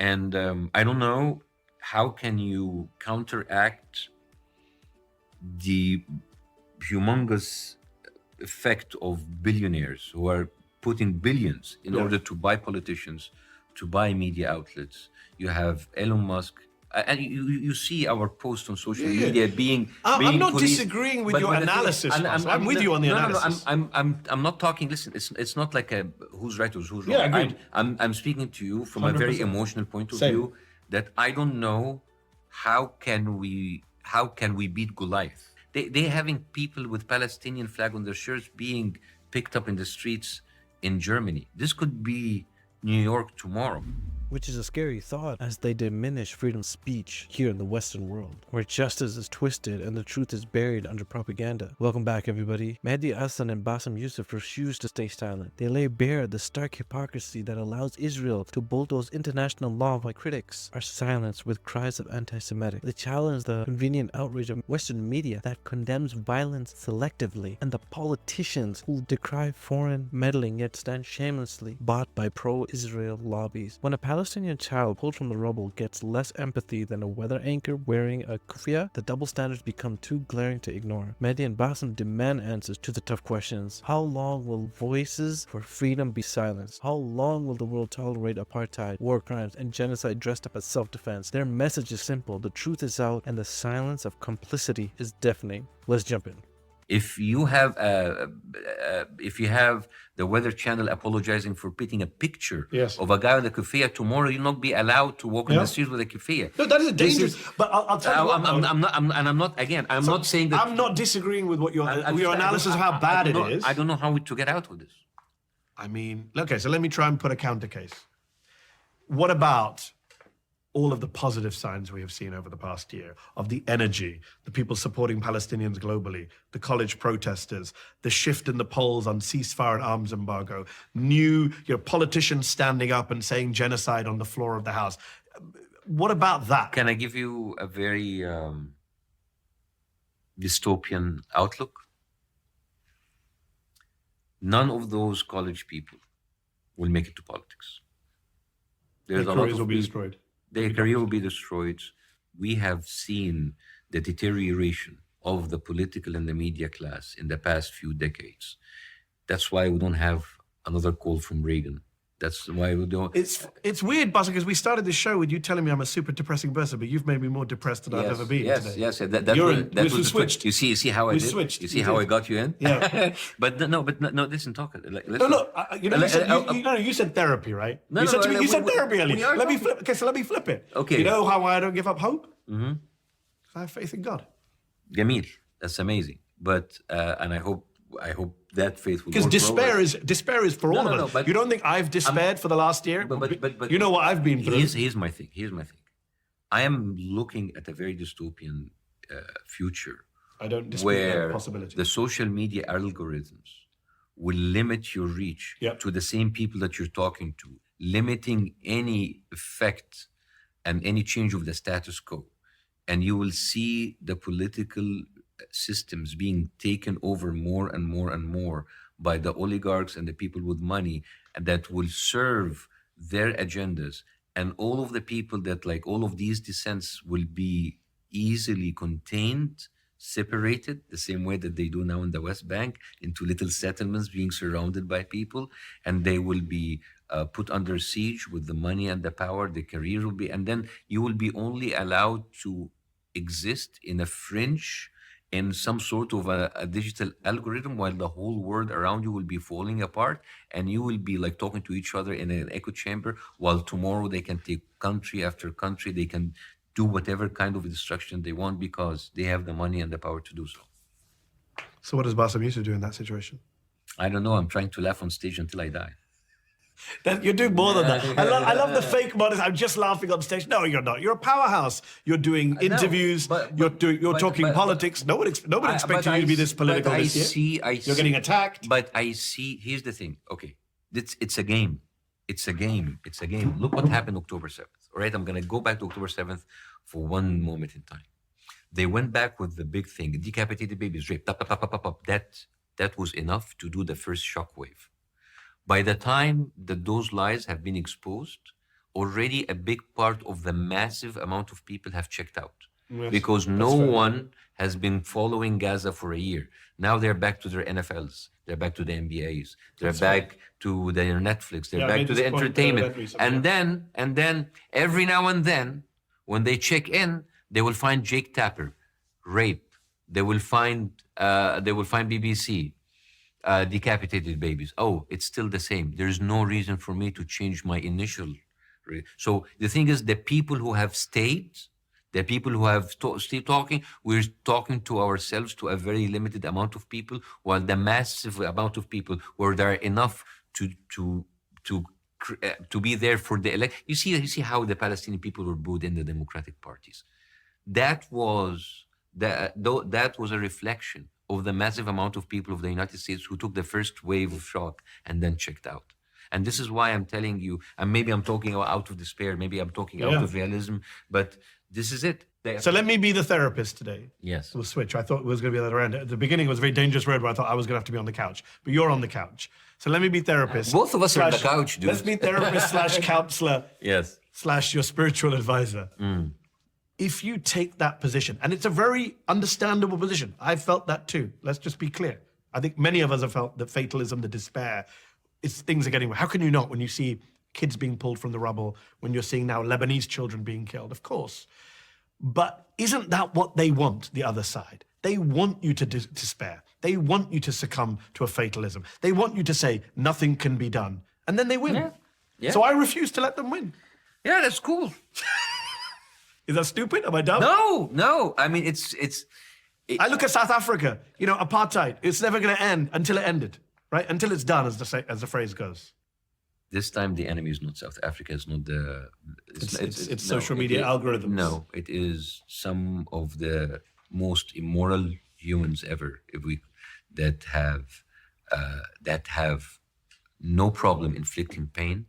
And I don't know how can you counteract the humongous effect of billionaires who are putting billions in order to buy politicians, to buy media outlets. You have Elon Musk, and you see our post on social media being. I'm not policed. disagreeing with But your the thing is, analysis. I'm with you on the analysis. I'm not talking. Listen, it's not like a who's right or who's wrong. Yeah, agreed. I'm speaking to you from a very 100%. emotional point of Same. view. That I don't know how can we beat Goliath. They having people with Palestinian flag on their shirts being picked up in the streets in Germany. This could be New York tomorrow. Which is a scary thought as they diminish freedom of speech here in the Western world, where justice is twisted and the truth is buried under propaganda. Welcome back, everybody. Mehdi, Hassan, and Bassem Youssef refuse to stay silent. They lay bare the stark hypocrisy that allows Israel to bulldoze international law while critics are silenced with cries of anti-Semitic. They challenge the convenient outrage of Western media that condemns violence selectively, and the politicians who decry foreign meddling yet stand shamelessly bought by pro-Israel lobbies. When a Palestinian child pulled from the rubble gets less empathy than a weather anchor wearing a kufiya, the double standards become too glaring to ignore. Mehdi and Bassem demand answers to the tough questions. How long will voices for freedom be silenced? How long will the world tolerate apartheid, war crimes, and genocide dressed up as self-defense? Their message is simple. The truth is out, and the silence of complicity is deafening. Let's jump in. If you have the Weather Channel apologizing for putting a picture of a guy with a kufiya, tomorrow you'll not be allowed to walk in the streets with a kufiya. No, that is dangerous. But I'll tell you I'm not saying that. I'm not disagreeing with what your analysis of how bad it is. I don't know how to get out of this. I mean, okay, so let me try and put a counter case. What about all of the positive signs we have seen over the past year of the energy, the people supporting Palestinians globally, the college protesters, the shift in the polls on ceasefire and arms embargo, new politicians standing up and saying genocide on the floor of the House. What about that? Can I give you a very dystopian outlook? None of those college people will make it to politics. Their careers will be destroyed. Their career will be destroyed. We have seen the deterioration of the political and the media class in the past few decades. That's why we don't have another call from Reagan. That's why we don't. It's weird, Bassem, because we started this show with you telling me I'm a super depressing person, but you've made me more depressed than I've ever been today. Yes. That was switched. You see how I did? Switched. You see how I got you in? Yeah. but no. Listen, talk. You said therapy, right? You said therapy earlier. Let me flip. Okay, so let me flip it. Okay. You know how I don't give up hope? Mm-hmm. I have faith in God. Jamil, that's amazing. But and I hope that faith will. Because despair is for all of us. But you don't think I've despaired for the last year? But you know what I've been through. Here's my thing. I am looking at a very dystopian future. I don't dispute where that possibility. The social media algorithms will limit your reach to the same people that you're talking to, limiting any effect and any change of the status quo. And you will see the political systems being taken over more and more and more by the oligarchs and the people with money, and that will serve their agendas. And all of the people that, like, all of these dissents will be easily contained, separated, the same way that they do now in the West Bank, into little settlements being surrounded by people, and they will be put under siege with the money and the power. The career will be, and then you will be only allowed to exist in a fringe, in some sort of a digital algorithm, while the whole world around you will be falling apart, and you will be like talking to each other in an echo chamber, while tomorrow they can take country after country, they can do whatever kind of destruction they want because they have the money and the power to do so. So what does Bassem Youssef do in that situation? I don't know. I'm trying to laugh on stage until I die. You're doing more than that. I love the fake modesty. I'm just laughing on stage. No, you're not. You're a powerhouse. You're doing interviews. You're talking politics. Nobody expected you to be this political this year. You're getting attacked. But I see. Here's the thing. Okay, it's a game. It's a game. Look what happened October 7th. All right, I'm gonna go back to October 7th for one moment in time. They went back with the big thing: decapitated babies, rape. That was enough to do the first shockwave. By the time that those lies have been exposed, already a big part of the massive amount of people have checked out. Yes, Because no that's fair. one has been following Gaza for a year. Now they're back to their NFLs. They're back to the NBAs. They're back to their Netflix. They're Yeah, I back made to this the point, entertainment. recently, And then every now and then, when they check in, they will find Jake Tapper, rape. They will find BBC, decapitated babies. Oh, it's still the same. There is no reason for me to change my initial. So the thing is, the people who have stayed, the people who have still talking, we're talking to ourselves, to a very limited amount of people, while the massive amount of people where there are enough to be there for the elect. You see how the Palestinian people were booed in the democratic parties. That was a reflection of the massive amount of people of the United States who took the first wave of shock and then checked out. And this is why I'm telling you, and maybe I'm talking out of despair, maybe I'm talking out of realism, but this is it. So let me be the therapist today. Yes. We'll switch. I thought it was going to be the other end. At the beginning, it was a very dangerous road where I thought I was going to have to be on the couch. But you're on the couch. So let me be therapist. Both of us are on the couch, dude. Let's be therapist / counselor Yes. / your spiritual advisor. If you take that position, and it's a very understandable position, I felt that too. Let's just be clear. I think many of us have felt the fatalism, the despair. Things are getting worse. How can you not when you see kids being pulled from the rubble, when you're seeing now Lebanese children being killed? Of course. But isn't that what they want, the other side? They want you to despair. They want you to succumb to a fatalism. They want you to say nothing can be done. And then they win. Yeah. Yeah. So I refuse to let them win. Yeah, that's cool. Is that stupid? Am I dumb? No. I mean, it's I look at South Africa, apartheid. It's never going to end until it ended, right? Until it's done, as the phrase goes. This time the enemy is not South Africa. It's not the. It's social media algorithms. No, it is some of the most immoral humans ever. That have no problem inflicting pain.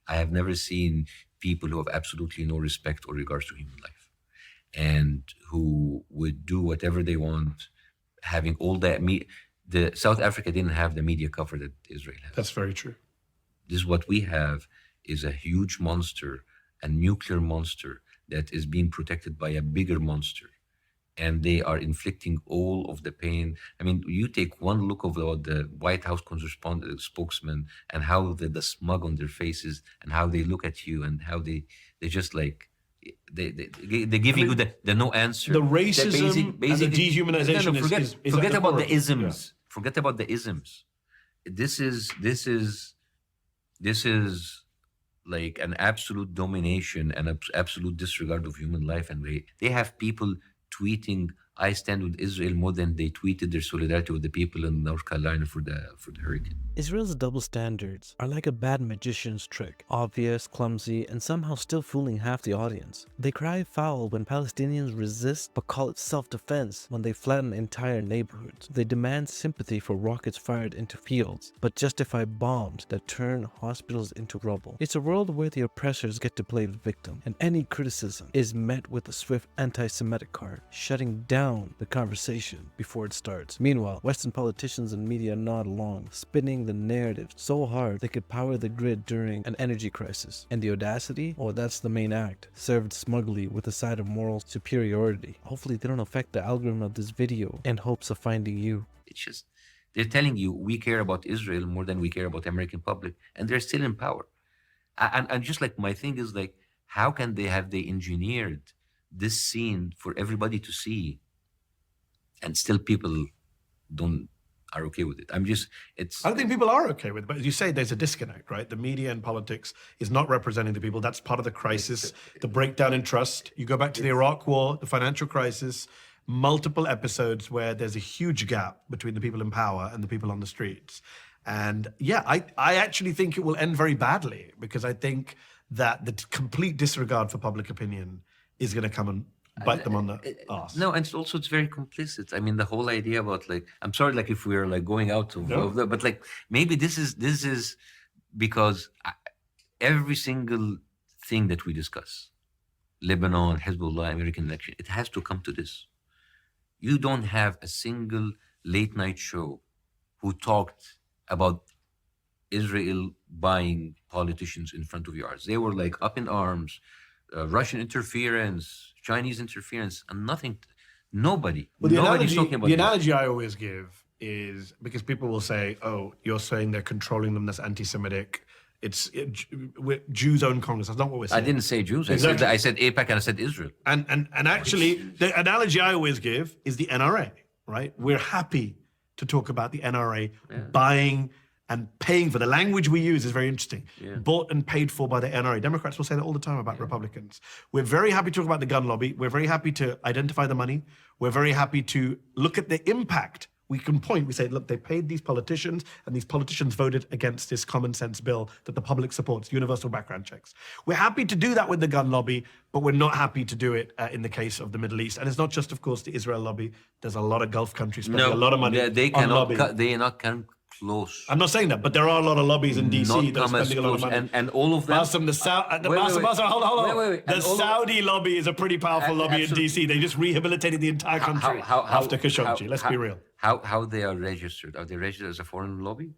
I have never seen people who have absolutely no respect or regards to human life, and who would do whatever they want, having all that. The South Africa didn't have the media cover that Israel has. That's very true. This is what we have is a huge monster, a nuclear monster that is being protected by a bigger monster. And they are inflicting all of the pain. I mean, you take one look of the White House spokesman and how the smug on their faces and how they look at you and how they just like, they're giving you the no answer. The racism and the dehumanization is forget at about core the of it. isms. Yeah. Forget about the isms. This is like an absolute domination and an absolute disregard of human life. And they have people tweeting, "I stand with Israel," more than they tweeted their solidarity with the people in North Carolina for the hurricane. Israel's double standards are like a bad magician's trick, obvious, clumsy, and somehow still fooling half the audience. They cry foul when Palestinians resist but call it self-defense when they flatten entire neighborhoods. They demand sympathy for rockets fired into fields, but justify bombs that turn hospitals into rubble. It's a world where the oppressors get to play the victim, and any criticism is met with a swift anti-Semitic card, shutting down the conversation before it starts. Meanwhile, Western politicians and media nod along, spinning the narrative so hard they could power the grid during an energy crisis. And the audacity? Oh, that's the main act, served smugly with a side of moral superiority. Hopefully they don't affect the algorithm of this video in hopes of finding you. It's just, they're telling you we care about Israel more than we care about the American public, and they're still in power. And just like my thing is like, how can they engineered this scene for everybody to see, and still people are okay with it? I don't think people are okay with it, but as you say, there's a disconnect, right? The media and politics is not representing the people. That's part of the crisis, the breakdown in trust. You go back to the Iraq War, the financial crisis, multiple episodes where there's a huge gap between the people in power and the people on the streets. And yeah, I actually think it will end very badly, because I think that the complete disregard for public opinion is going to come and bite them on the ass. No, and it's very complicit. I mean, the whole idea about like, I'm sorry, like if we're like going out of the, but like maybe this is because every single thing that we discuss, Lebanon, Hezbollah, American election, it has to come to this. You don't have a single late night show who talked about Israel buying politicians in front of your eyes. They were like up in arms, Russian interference, Chinese interference, and nothing. Nobody's talking about the analogy I always give is because people will say, "Oh, you're saying they're controlling them. That's anti-Semitic. Jews own Congress." That's not what we're saying. I didn't say Jews. Exactly. I said AIPAC and I said Israel. And actually, the analogy I always give is the NRA. Right? We're happy to talk about the NRA buying and paying for. The language we use is very interesting. Bought and paid for by the NRA. Democrats will say that all the time about Republicans. We're very happy to talk about the gun lobby. We're very happy to identify the money. We're very happy to look at the impact. We can point, we say, look, they paid these politicians and these politicians voted against this common sense bill that the public supports, universal background checks. We're happy to do that with the gun lobby, but we're not happy to do it in the case of the Middle East. And it's not just, of course, the Israel lobby. There's a lot of Gulf countries spending a lot of money on lobby. They cannot come close. I'm not saying that, but there are a lot of lobbies in DC that are spending a lot of money. And all of them. The Saudi lobby is a pretty powerful lobby in DC. They just rehabilitated the entire country after Khashoggi. Let's be real. How they are registered? Are they registered as a foreign lobby?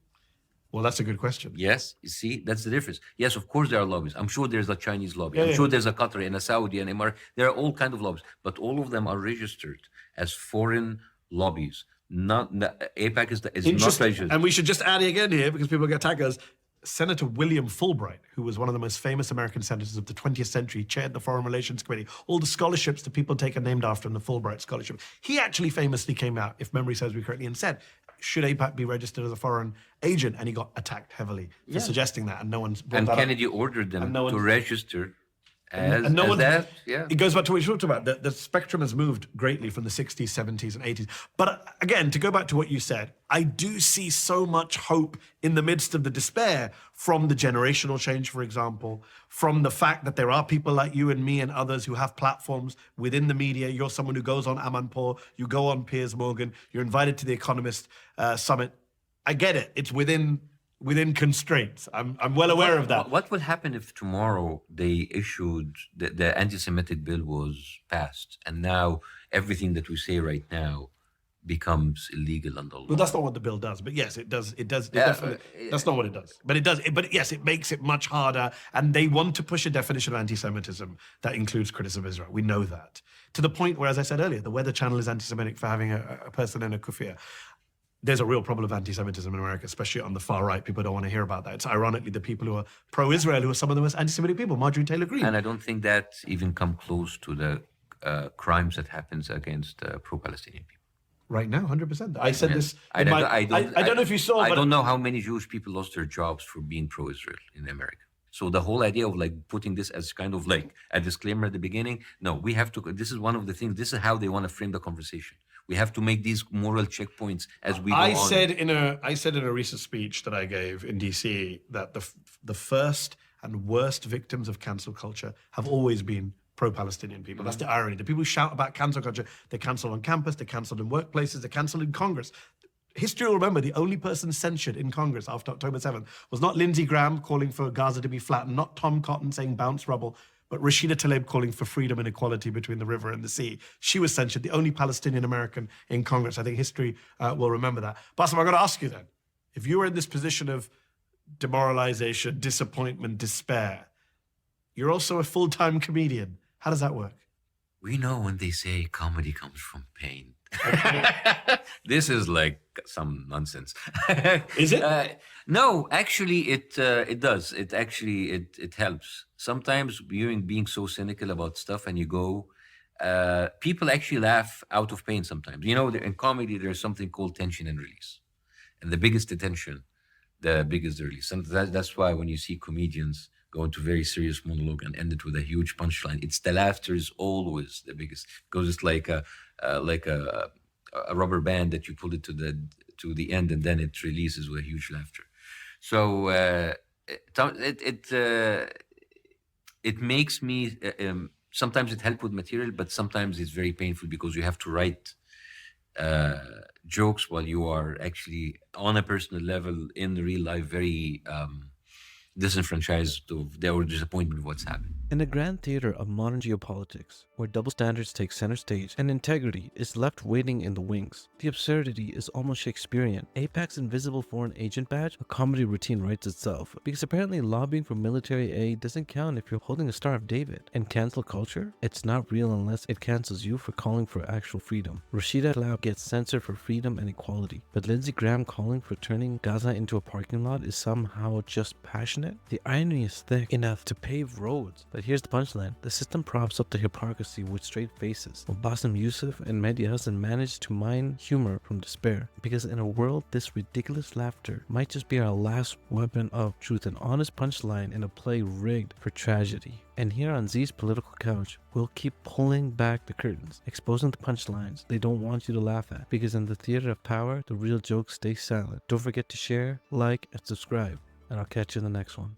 Well, that's a good question. Yes, you see, that's the difference. Yes, of course there are lobbies. I'm sure there's a Chinese lobby. I'm sure there's a Qatari and a Saudi and Emirates. There are all kinds of lobbies, but all of them are registered as foreign lobbies. Not AIPAC is not registered. And we should just add again here because people get tagged us. Senator William Fulbright, who was one of the most famous American senators of the 20th century, chaired the Foreign Relations Committee. All the scholarships that people take are named after him, the Fulbright Scholarship. He actually famously came out, if memory serves me correctly, and said, should AIPAC be registered as a foreign agent? And he got attacked heavily for suggesting that, and no one's brought that up. Kennedy ordered them to register as that. Yeah. It goes back to what you talked about. The spectrum has moved greatly from the 60s, 70s, and 80s. But again, to go back to what you said, I do see so much hope in the midst of the despair from the generational change, for example, from the fact that there are people like you and me and others who have platforms within the media. You're someone who goes on Amanpour, you go on Piers Morgan, you're invited to the Economist Summit. I get it. It's within constraints. I'm well aware of that. What will happen if tomorrow they issued the anti-Semitic bill was passed, and now everything that we say right now becomes illegal under law? Well, that's not what the bill does. But yes, it does. It does. Definitely, that's not what it does. But it does. But yes, it makes it much harder. And they want to push a definition of anti-Semitism that includes criticism of Israel. We know that. To the point where, as I said earlier, the Weather Channel is anti-Semitic for having a person in a kufiya. There's a real problem of anti-Semitism in America, especially on the far right. People don't want to hear about that. It's ironically the people who are pro-Israel who are some of the most anti-Semitic people. Marjorie Taylor Greene. And I don't think that even come close to the crimes that happens against pro-Palestinian people. Right now, 100%. I said this. I don't know if you saw. I don't know how many Jewish people lost their jobs for being pro-Israel in America. So the whole idea of like putting this as kind of like a disclaimer at the beginning, no, we have to. This is one of the things. This is how they want to frame the conversation. We have to make these moral checkpoints as we go on. I said in a recent speech that I gave in DC that the first and worst victims of cancel culture have always been pro-Palestinian people. That's the irony. The people who shout about cancel culture, they're cancelled on campus, they're cancelled in workplaces, they're cancelled in Congress. History will remember the only person censured in Congress after October 7th was not Lindsey Graham calling for Gaza to be flattened, not Tom Cotton saying bounce rubble, but Rashida Tlaib calling for freedom and equality between the river and the sea. She was censured, the only Palestinian American in Congress. I think history will remember that. Bassem, I've got to ask you then, if you were in this position of demoralization, disappointment, despair, you're also a full-time comedian. How does that work? We know when they say comedy comes from pain. This is like some nonsense. Is it? No, actually, it does. It actually it helps. Sometimes being so cynical about stuff, and you go, people actually laugh out of pain. Sometimes, in comedy, there's something called tension and release, and the biggest the tension, the biggest the release. And that's why when you see comedians go into very serious monologue and end it with a huge punchline, it's the laughter is always the biggest, because it's like a rubber band that you pull it to the end and then it releases with a huge laughter. So it makes me sometimes it helps with material, but sometimes it's very painful because you have to write jokes while you are actually on a personal level in real life very disenfranchised they were disappointed with what's happening. In the grand theater of modern geopolitics, where double standards take center stage and integrity is left waiting in the wings, the absurdity is almost Shakespearean. AIPAC's invisible foreign agent badge, a comedy routine, writes itself, because apparently lobbying for military aid doesn't count if you're holding a Star of David. And cancel culture? It's not real unless it cancels you for calling for actual freedom. Rashida Tlaib gets censored for freedom and equality, but Lindsey Graham calling for turning Gaza into a parking lot is somehow just passionate? The irony is thick enough to pave roads. But here's the punchline. The system props up the hypocrisy with straight faces, while Bassem Youssef and Mehdi Hassan manage to mine humor from despair. Because in a world, this ridiculous laughter might just be our last weapon of truth, an honest punchline in a play rigged for tragedy. And here on Zees Political Couch, we'll keep pulling back the curtains, exposing the punchlines they don't want you to laugh at. Because in the theater of power, the real jokes stay silent. Don't forget to share, like, and subscribe. And I'll catch you in the next one.